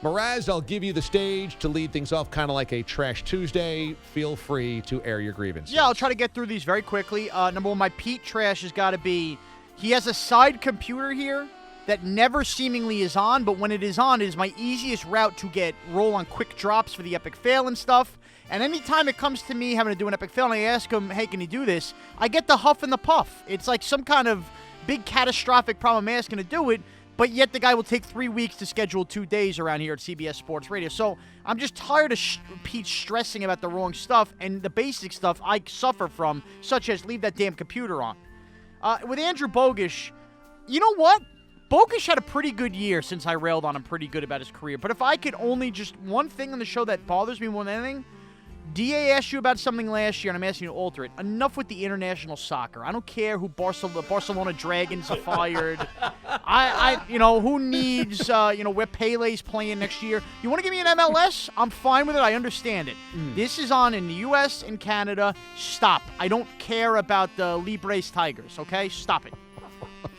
Mraz, I'll give you the stage to lead things off kind of like a Trash Tuesday. Feel free to air your grievances. Yeah, I'll try to get through these very quickly. Number one, my Pete trash has got to be, he has a side computer here that never seemingly is on, but when it is on, it is my easiest route to roll on quick drops for the epic fail and stuff. And anytime it comes to me having to do an epic fail and I ask him, hey, can you do this? I get the huff and the puff. It's like some kind of big catastrophic problem I'm asking to do it, but yet the guy will take 3 weeks to schedule 2 days around here at CBS Sports Radio. So I'm just tired of Pete stressing about the wrong stuff, and the basic stuff I suffer from, such as leave that damn computer on. With Andrew Bogish, you know what? Bogish had a pretty good year since I railed on him pretty good about his career. But if I could only just one thing on the show that bothers me more than anything, DA asked you about something last year, and I'm asking you to alter it. Enough with the international soccer. I don't care who Barcelona Dragons are fired. Who needs, where Pele's playing next year. You want to give me an MLS? I'm fine with it. I understand it. This is on in the U.S. and Canada. Stop. I don't care about the Libres Tigers, okay? Stop it.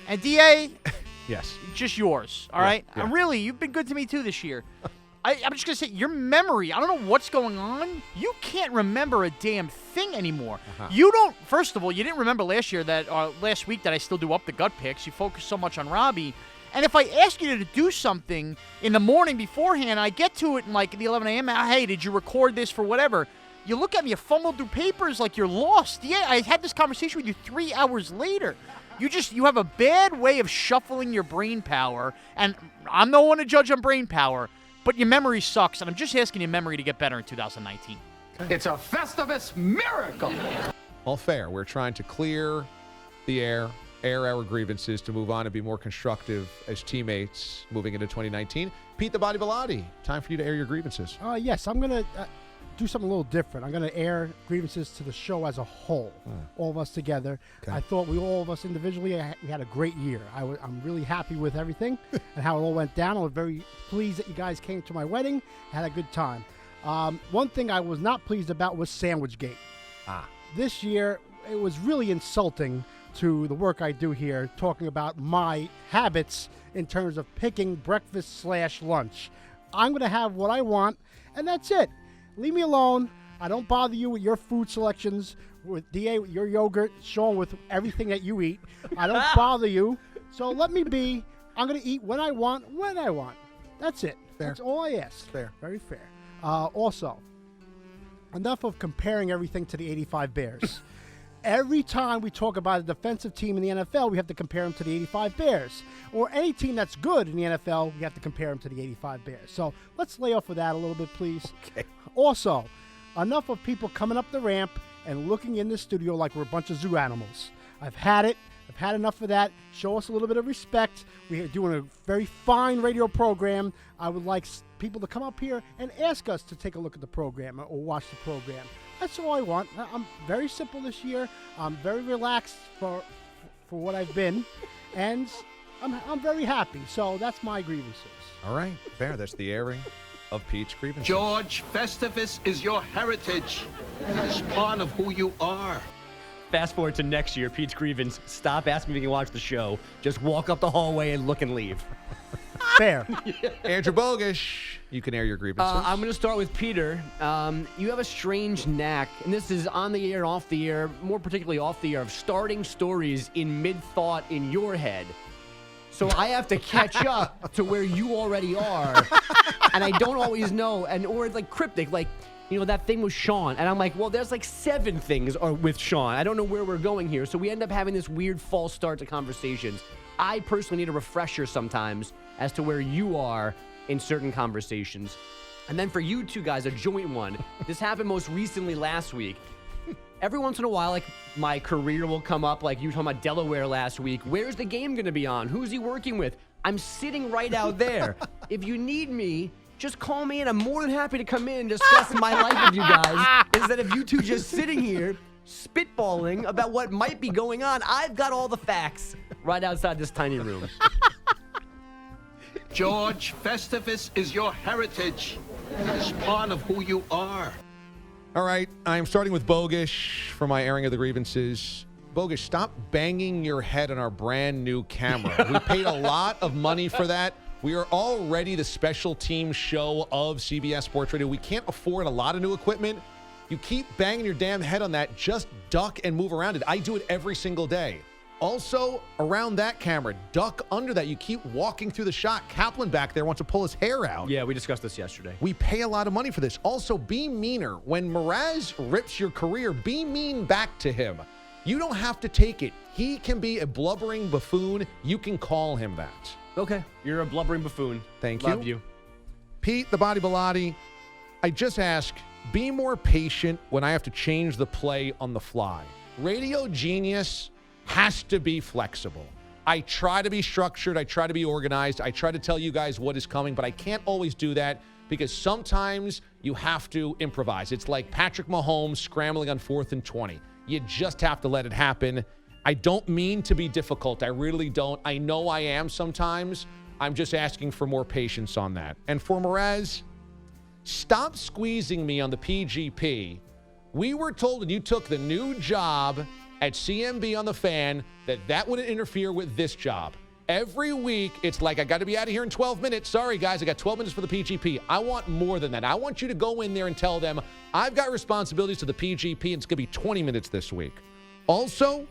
And DA, yes, just yours, all right? Yeah. Really, you've been good to me, too, this year. I'm just going to say, your memory, I don't know what's going on. You can't remember a damn thing anymore. You don't, first of all, you didn't remember last week that I still do Up the Gut picks. You focus so much on Robbie. And if I ask you to do something in the morning beforehand, I get to it in like the 11 a.m., hey, did you record this for whatever? You look at me, you fumble through papers like you're lost. Yeah, I had this conversation with you 3 hours later. You have a bad way of shuffling your brain power, and I'm no one to judge on brain power, but your memory sucks, and I'm just asking your memory to get better in 2019. It's a Festivus miracle. All fair. We're trying to clear the air our grievances to move on and be more constructive as teammates moving into 2019. Pete the Body Bilotti, time for you to air your grievances. Yes, I'm going to do something a little different. I'm going to air grievances to the show as a whole, all of us together. Okay. I thought all of us individually, we had a great year. I'm really happy with everything and how it all went down. I was very pleased that you guys came to my wedding. Had a good time. One thing I was not pleased about was Sandwichgate. This year, it was really insulting to the work I do here, talking about my habits in terms of picking breakfast/lunch. I'm going to have what I want, and that's it. Leave me alone. I don't bother you with your food selections, with DA, with your yogurt, Sean, with everything that you eat. I don't bother you. So let me be. I'm going to eat when I want. That's it. Fair. That's all I ask. Fair. Very fair. Also, enough of comparing everything to the 85 Bears. Every time we talk about a defensive team in the NFL, we have to compare them to the 85 Bears. Or any team that's good in the NFL, we have to compare them to the 85 Bears. So let's lay off of that a little bit, please. Okay. Also, enough of people coming up the ramp and looking in the studio like we're a bunch of zoo animals. I've had it. I've had enough of that. Show us a little bit of respect. We're doing a very fine radio program. I would like people to come up here and ask us to take a look at the program or watch the program. That's all I want. I'm very simple this year. I'm very relaxed for what I've been, and I'm very happy. So that's my grievances. All right, fair. That's the airing of Pete's grievances. George, Festivus is your heritage. It's part of who you are. Fast forward to next year, Pete's grievance. Stop asking me if you can watch the show. Just walk up the hallway and look and leave. Fair. Andrew Bogish, you can air your grievances. I'm going to start with Peter. You have a strange knack, and this is on the air, off the air, more particularly off the air, of starting stories in mid-thought in your head. So I have to catch up to where you already are, and I don't always know, or it's like cryptic, like, that thing with Sean. And I'm like, well, there's like 7 things with Sean. I don't know where we're going here. So we end up having this weird false start to conversations. I personally need a refresher sometimes as to where you are in certain conversations. And then for you two guys, a joint one. This happened most recently last week. Every once in a while, like, my career will come up, like you were talking about Delaware last week. Where's the game going to be on? Who's he working with? I'm sitting right out there. If you need me, just call me, and I'm more than happy to come in and discuss my life with you guys, instead of you two just sitting here spitballing about what might be going on. I've got all the facts right outside this tiny room. George, Festivus is your heritage. It's part of who you are. All right, I'm starting with Bogish for my airing of the grievances. Bogish, stop banging your head on our brand new camera. We paid a lot of money for that. We are already the special team show of CBS Sports Radio. We can't afford a lot of new equipment. You keep banging your damn head on that. Just duck and move around it. I do it every single day. Also, around that camera, duck under that. You keep walking through the shot. Kaplan back there wants to pull his hair out. Yeah, we discussed this yesterday. We pay a lot of money for this. Also, be meaner. When Mraz rips your career, be mean back to him. You don't have to take it. He can be a blubbering buffoon. You can call him that. Okay, you're a blubbering buffoon. Thank Love you. you. Pete, the Body Bilotti, I just ask, be more patient when I have to change the play on the fly. Radio genius has to be flexible. I try to be structured. I try to be organized. I try to tell you guys what is coming, but I can't always do that because sometimes you have to improvise. It's like Patrick Mahomes scrambling on 4th and 20. You just have to let it happen. I don't mean to be difficult. I really don't. I know I am sometimes. I'm just asking for more patience on that. And for Mraz, stop squeezing me on the PGP. We were told when you took the new job at CMB on the Fan that wouldn't interfere with this job. Every week, it's like, I got to be out of here in 12 minutes. Sorry, guys, I got 12 minutes for the PGP. I want more than that. I want you to go in there and tell them, I've got responsibilities to the PGP, and it's going to be 20 minutes this week. Also,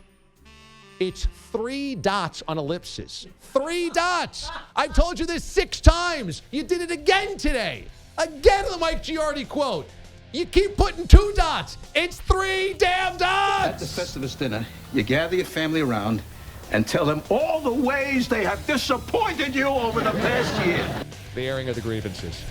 it's 3 dots on ellipses. 3 dots. I've told you this 6 times. You did it again today. Again, the Mike Giardi quote. You keep putting 2 dots. It's 3 damn dots. At the Festivus dinner, you gather your family around and tell them all the ways they have disappointed you over the past year. The airing of the grievances.